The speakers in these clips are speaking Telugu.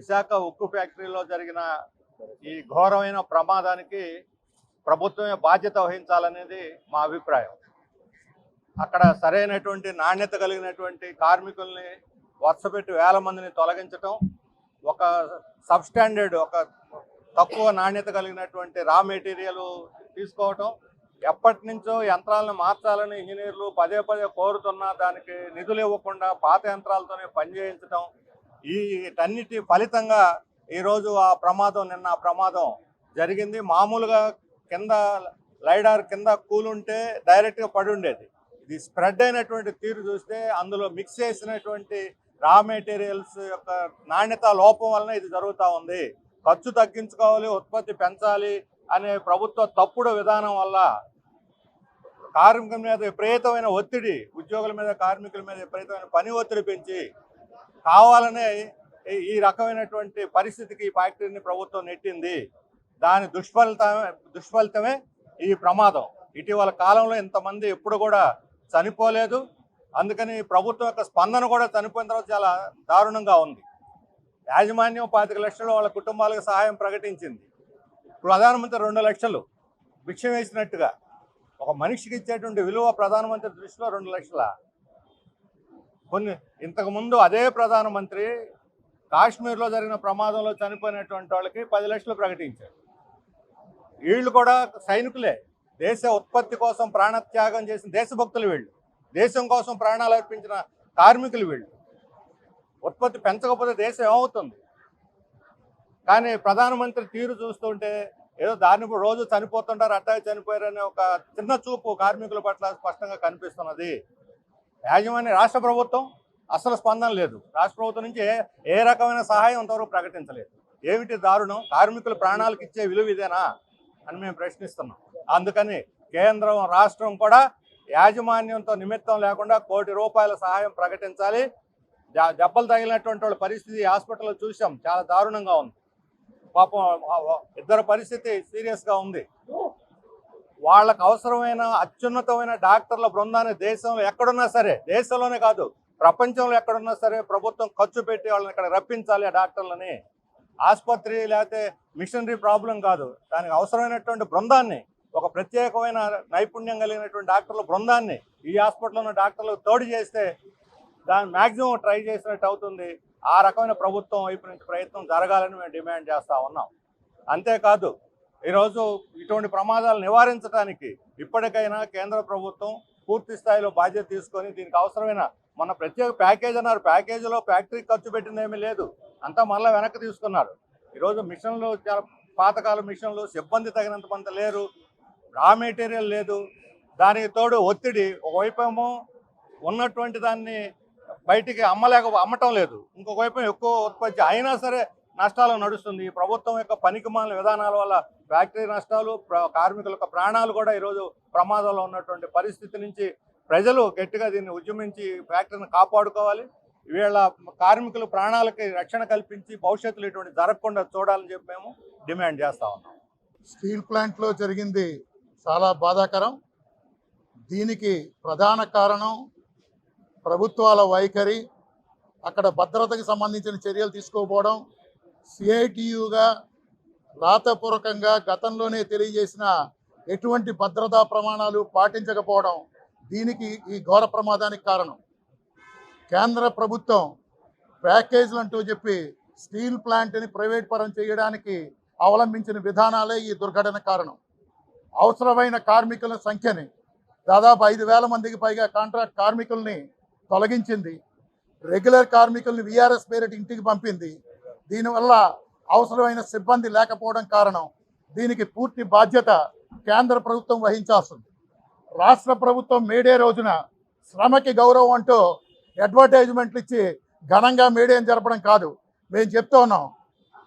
విశాఖ ఉక్కు ఫ్యాక్టరీలో జరిగిన ఈ ఘోరమైన ప్రమాదానికి ప్రభుత్వమే బాధ్యత వహించాలనేది మా అభిప్రాయం. అక్కడ సరైనటువంటి నాణ్యత కలిగినటువంటి కార్మికుల్ని వరుసపెట్టి వేల మందిని తొలగించటం, ఒక సబ్స్టాండర్డ్, ఒక తక్కువ నాణ్యత కలిగినటువంటి రా మెటీరియల్ తీసుకోవటం, ఎప్పటి నుంచో యంత్రాలను మార్చాలని ఇంజనీర్లు పదే పదే కోరుతున్నా దానికి నిధులు ఇవ్వకుండా పాత యంత్రాలతోనే పనిచేయించడం, వీటన్నిటి ఫలితంగా ఈరోజు నిన్న ఆ ప్రమాదం జరిగింది. మామూలుగా కింద లైడార్ కింద కూలుంటే డైరెక్ట్గా పడి ఉండేది. ఇది స్ప్రెడ్ అయినటువంటి తీరు చూస్తే అందులో మిక్స్ చేసినటువంటి రా మెటీరియల్స్ యొక్క నాణ్యత లోపం వలన ఇది జరుగుతూ ఉంది. ఖర్చు తగ్గించుకోవాలి, ఉత్పత్తి పెంచాలి అనే ప్రభుత్వ తప్పుడు విధానం వల్ల కార్మికుల మీద విపరీతమైన ఒత్తిడి, ఉద్యోగుల మీద కార్మికుల మీద విపరీతమైన పని ఒత్తిడి పెంచి కావాలనే ఈ రకమైనటువంటి పరిస్థితికి ఈ ఫ్యాక్టరీని ప్రభుత్వం నెట్టింది. దాని దుష్ఫలితమే ఈ ప్రమాదం. ఇటీవల కాలంలో ఇంతమంది ఎప్పుడు కూడా చనిపోలేదు. అందుకని ప్రభుత్వం యొక్క స్పందన కూడా చనిపోయిన తర్వాత చాలా దారుణంగా ఉంది. యాజమాన్యం 25 లక్షలు వాళ్ళ కుటుంబాలకు సహాయం ప్రకటించింది. ప్రధానమంత్రి 2 లక్షలు భిక్ష వేసినట్టుగా ఒక మనిషికి ఇచ్చేటువంటి విలువ ప్రధానమంత్రి దృష్టిలో 2 లక్షల. ఇంతకుముందు అదే ప్రధానమంత్రి కాశ్మీర్లో జరిగిన ప్రమాదంలో చనిపోయినటువంటి వాళ్ళకి 10 లక్షలు ప్రకటించారు. వీళ్ళు కూడా సైనికులే, దేశ ఉత్పత్తి కోసం ప్రాణత్యాగం చేసిన దేశభక్తులు వీళ్ళు, దేశం కోసం ప్రాణాలు అర్పించిన కార్మికులు వీళ్ళు. ఉత్పత్తి పెంచకపోతే దేశం ఏమవుతుంది? కానీ ప్రధానమంత్రి తీరు చూస్తుంటే ఏదో దాన్ని రోజు చనిపోతుంటారు, అట్టాగే చనిపోయారనే ఒక చిన్న చూపు కార్మికుల పట్ల స్పష్టంగా కనిపిస్తున్నది. రాష్ట్ర ప్రభుత్వం అసలు స్పందన లేదు. రాష్ట్ర ప్రభుత్వం నుంచి ఏ రకమైన సహాయం అంతవరకు ప్రకటించలేదు. ఏమిటి దారుణం? కార్మికుల ప్రాణాలకు ఇచ్చే విలువ ఇదేనా అని మేము ప్రశ్నిస్తున్నాం. అందుకని కేంద్రం, రాష్ట్రం కూడా యాజమాన్యంతో నిమిత్తం లేకుండా ₹1 కోటి సహాయం ప్రకటించాలి. దెబ్బలు తగిలినటువంటి వాళ్ళ పరిస్థితి హాస్పిటల్లో చూసాం, చాలా దారుణంగా ఉంది. పాపం ఇద్దరు పరిస్థితి సీరియస్గా ఉంది. వాళ్ళకు అవసరమైన అత్యున్నతమైన డాక్టర్ల బృందాన్ని దేశంలో ఎక్కడున్నా సరే, దేశంలోనే కాదు ప్రపంచంలో ఎక్కడున్నా సరే ప్రభుత్వం ఖర్చు పెట్టి వాళ్ళని ఇక్కడ రప్పించాలి. ఆ డాక్టర్లని ఆసుపత్రి లేకపోతే మిషనరీ ప్రాబ్లం కాదు, దానికి అవసరమైనటువంటి బృందాన్ని, ఒక ప్రత్యేకమైన నైపుణ్యం కలిగినటువంటి డాక్టర్ల బృందాన్ని ఈ హాస్పిటల్లో ఉన్న డాక్టర్లకు తోడు చేస్తే దాన్ని మ్యాక్సిమం ట్రై చేసినట్టు అవుతుంది. ఆ రకమైన ప్రభుత్వం వైపు నుంచి ప్రయత్నం జరగాలని మేము డిమాండ్ చేస్తూ ఉన్నాం. అంతేకాదు ఈరోజు ఇటువంటి ప్రమాదాలు నివారించడానికి ఇప్పటికైనా కేంద్ర ప్రభుత్వం పూర్తి స్థాయిలో బాధ్యత తీసుకొని దీనికి అవసరమైన మన ప్రత్యేక ప్యాకేజ్ అన్నారు, ప్యాకేజీలో ఫ్యాక్టరీ ఖర్చు పెట్టింది ఏమీ లేదు, అంతా మళ్ళీ వెనక్కి తీసుకున్నారు. ఈరోజు మిషన్లు చాలా పాతకాల మిషన్లు, సిబ్బంది తగినంత మంది లేరు, రా మెటీరియల్ లేదు, దానికి తోడు ఒత్తిడి. ఒకవైపేమో ఉన్నటువంటి దాన్ని బయటికి అమ్మటం లేదు, ఇంకొక వైపు ఎక్కువ ఉత్పత్తి అయినా సరే నష్టాలు నడుస్తుంది. ఈ ప్రభుత్వం యొక్క పనికిమాలిన విధానాల వల్ల ఫ్యాక్టరీ నష్టాలు, కార్మికుల యొక్క ప్రాణాలు కూడా ఈరోజు ప్రమాదంలో ఉన్నటువంటి పరిస్థితి నుంచి ప్రజలు గట్టిగా దీన్ని ఉద్యమించి ఫ్యాక్టరీని కాపాడుకోవాలి. వీళ్ళ కార్మికుల ప్రాణాలకి రక్షణ కల్పించి భవిష్యత్తులో ఇటువంటి జరగకుండా చూడాలని చెప్పి మేము డిమాండ్ చేస్తా ఉన్నాం. స్టీల్ ప్లాంట్లో జరిగింది చాలా బాధాకరం. దీనికి ప్రధాన కారణం ప్రభుత్వాల వైఖరి, అక్కడ భద్రతకు సంబంధించిన చర్యలు తీసుకోకపోవడం, సిఐటియుగా రాతపూర్వకంగా గతంలోనే తెలియజేసిన ఎటువంటి భద్రతా ప్రమాణాలు పాటించకపోవడం దీనికి ఈ ఘోర ప్రమాదానికి కారణం. కేంద్ర ప్రభుత్వం ప్యాకేజీలు అంటూ చెప్పి స్టీల్ ప్లాంట్ని ప్రైవేట్ పరం చేయడానికి అవలంబించిన విధానాలే ఈ దుర్ఘటన కారణం. అవసరమైన కార్మికుల సంఖ్యని దాదాపు 5,000 మందికి పైగా కాంట్రాక్ట్ కార్మికుల్ని తొలగించింది. రెగ్యులర్ కార్మికుల్ని విఆర్ఎస్ పేరిట ఇంటికి పంపింది. దీనివల్ల అవసరమైన సిబ్బంది లేకపోవడం కారణం. దీనికి పూర్తి బాధ్యత కేంద్ర ప్రభుత్వం వహించాల్సింది. రాష్ట్ర ప్రభుత్వం మేడే రోజున శ్రమకి గౌరవం అంటూ అడ్వర్టైజ్మెంట్లు ఇచ్చి ఘనంగా మేడేని జరపడం కాదు. మేము చెప్తూ ఉన్నాం,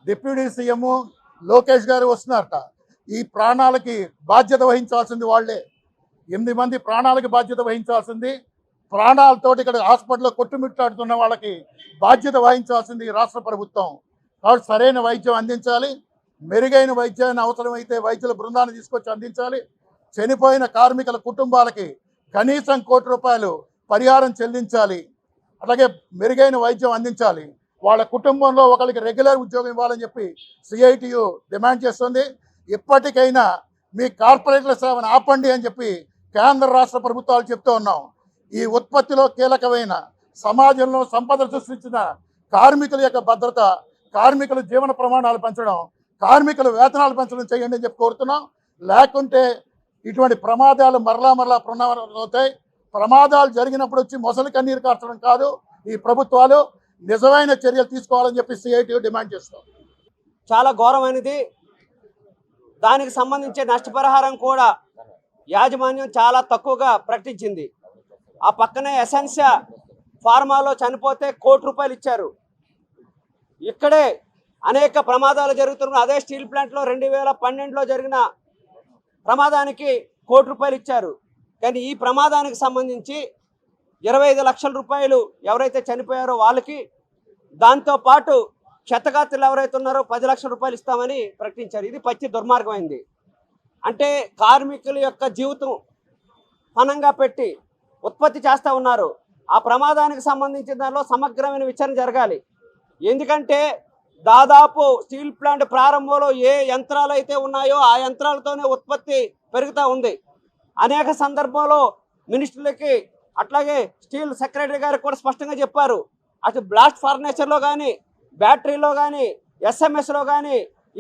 డిప్యూటీ సీఎం లోకేష్ గారు వస్తున్నారట. ఈ ప్రాణాలకి బాధ్యత వహించాల్సింది వాళ్లే. 8 మంది ప్రాణాలకి బాధ్యత వహించాల్సింది, ప్రాణాలతోటి ఇక్కడ హాస్పిటల్లో కొట్టుమిట్టాడుతున్న వాళ్ళకి బాధ్యత వహించాల్సింది రాష్ట్ర ప్రభుత్వం. కాబట్టి సరైన వైద్యం అందించాలి, మెరుగైన వైద్యాన్ని అవసరమైతే వైద్యుల బృందాన్ని తీసుకొచ్చి అందించాలి. చనిపోయిన కార్మికుల కుటుంబాలకి కనీసం ₹1 కోటి పరిహారం చెల్లించాలి. అలాగే మెరుగైన వైద్యం అందించాలి. వాళ్ళ కుటుంబంలో ఒకరికి రెగ్యులర్ ఉద్యోగం ఇవ్వాలని చెప్పి సిఐటియు డిమాండ్ చేస్తుంది. ఇప్పటికైనా మీ కార్పొరేట్ల సేవను ఆపండి అని చెప్పి కేంద్ర రాష్ట్ర ప్రభుత్వాలు చెప్తూ ఉన్నాం. ఈ ఉత్పత్తిలో కీలకమైన సమాజంలో సంపద సృష్టించిన కార్మికుల యొక్క భద్రత, కార్మికుల జీవన ప్రమాణాలు పెంచడం, కార్మికుల వేతనాలు పెంచడం చేయండి అని చెప్పి కోరుతున్నాం. లేకుంటే ఇటువంటి ప్రమాదాలు మరలా పునరావృతమవుతాయి. ప్రమాదాలు జరిగినప్పుడు వచ్చి మొసలి కన్నీరు కార్చడం కాదు, ఈ ప్రభుత్వాలు నిజమైన చర్యలు తీసుకోవాలని చెప్పి సిఐటియు డిమాండ్ చేస్తాం. చాలా ఘోరమైనది. దానికి సంబంధించి నష్టపరిహారం కూడా యాజమాన్యం చాలా తక్కువగా ప్రకటించింది. ఆ పక్కనే ఎసెన్షియా ఫార్మాలో చనిపోతే ₹1,00,00,000 ఇచ్చారు. ఇక్కడే అనేక ప్రమాదాలు జరుగుతున్న అదే స్టీల్ ప్లాంట్లో 2012లో జరిగిన ప్రమాదానికి ₹1,00,00,000 ఇచ్చారు. కానీ ఈ ప్రమాదానికి సంబంధించి 25 లక్షల రూపాయలు ఎవరైతే చనిపోయారో వాళ్ళకి, దాంతోపాటు క్షతగాత్రులు ఎవరైతే ఉన్నారో 10 లక్షల రూపాయలు ఇస్తామని ప్రకటించారు. ఇది పచ్చి దుర్మార్గమైంది. అంటే కార్మికుల యొక్క జీవితం పణంగా పెట్టి ఉత్పత్తి చేస్తూ ఉన్నారు. ఆ ప్రమాదానికి సంబంధించిన దానిలో సమగ్రమైన విచారణ జరగాలి. ఎందుకంటే దాదాపు స్టీల్ ప్లాంట్ ప్రారంభంలో ఏ యంత్రాలు అయితే ఉన్నాయో ఆ యంత్రాలతోనే ఉత్పత్తి పెరుగుతూ ఉంది. అనేక సందర్భంలో మినిస్టర్లకి అట్లాగే స్టీల్ సెక్రటరీ గారికి కూడా స్పష్టంగా చెప్పారు. అటు బ్లాస్ట్ ఫర్నిచర్లో కానీ, బ్యాటరీలో కానీ, ఎస్ఎంఎస్లో కానీ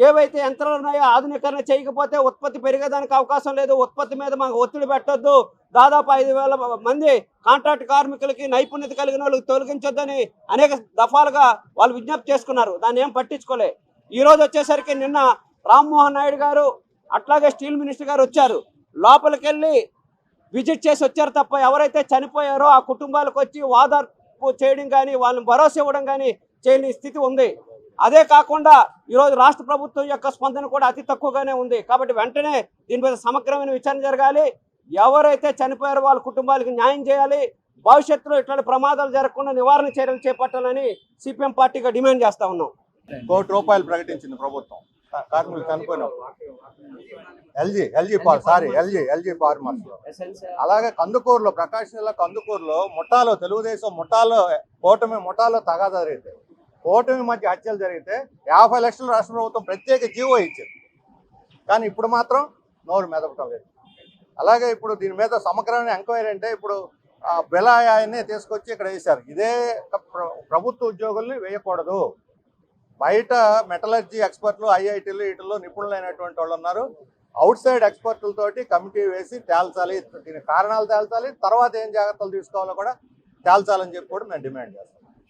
ఏవైతే యంత్రాలు ఉన్నాయో ఆధునీకరణ చేయకపోతే ఉత్పత్తి పెరిగేదానికి అవకాశం లేదు. ఉత్పత్తి మీద మాకు ఒత్తిడి పెట్టొద్దు. దాదాపు 5,000 మంది కాంట్రాక్ట్ కార్మికులకి నైపుణ్యత కలిగిన వాళ్ళకి తొలగించొద్దని అనేక దఫాలుగా వాళ్ళు విజ్ఞప్తి చేసుకున్నారు. దాన్ని ఏం పట్టించుకోలే. ఈరోజు వచ్చేసరికి నిన్న రామ్మోహన్ నాయుడు గారు అట్లాగే స్టీల్ మినిస్టర్ గారు వచ్చారు. లోపలికి వెళ్ళి విజిట్ చేసి వచ్చారు తప్ప ఎవరైతే చనిపోయారో ఆ కుటుంబాలకు వచ్చి ఓదార్పు చేయడం కానీ, వాళ్ళని భరోసా ఇవ్వడం కానీ చేయని స్థితి ఉంది. అదే కాకుండా ఈరోజు రాష్ట్ర ప్రభుత్వం యొక్క స్పందన కూడా అతి తక్కువగానే ఉంది. కాబట్టి వెంటనే దీని మీద సమగ్రమైన విచారణ జరగాలి. ఎవరైతే చనిపోయారో వాళ్ళ కుటుంబాలకు న్యాయం చేయాలి. భవిష్యత్తులో ఇట్లాంటి ప్రమాదాలు జరగకుండా నివారణ చర్యలు చేపట్టాలని సిపిఎం పార్టీగా డిమాండ్ చేస్తా ఉన్నాం. ₹1,00,00,000 ప్రకటించింది ప్రభుత్వం కార్మికులు చనిపోయినప్పుడు. LG farmers. అలాగే కందుకూరులో, ప్రకాశం జిల్లా కందుకూరులో ముఠాలో, తెలుగుదేశం ముఠాలో, కూటమి ముఠాలో తగాదా జరిగితే, కూటమి మధ్య హత్యలు జరిగితే 50 లక్షలు రాష్ట్ర ప్రభుత్వం ప్రత్యేక జీవో ఇచ్చింది. కానీ ఇప్పుడు మాత్రం నోరు మెదపటం లేదు. అలాగే ఇప్పుడు దీని మీద సమగ్రమైన ఎంక్వైరీ అంటే ఇప్పుడు బిలాయాన్ని తీసుకొచ్చి ఇక్కడ వేశారు. ఇదే ప్రభుత్వ ఉద్యోగుల్ని వేయకూడదు. బయట మెటలర్జీ ఎక్స్పర్ట్లు, ఐఐటీలు వీటిల్లో నిపుణులైనటువంటి వాళ్ళు ఉన్నారు. అవుట్ సైడ్ ఎక్స్పర్ట్లతోటి కమిటీ వేసి తేల్చాలి, దీని కారణాలు తేల్చాలి, తర్వాత ఏం జాగ్రత్తలు తీసుకోవాలో కూడా తేల్చాలని చెప్పి కూడా మేము డిమాండ్ చేస్తాం.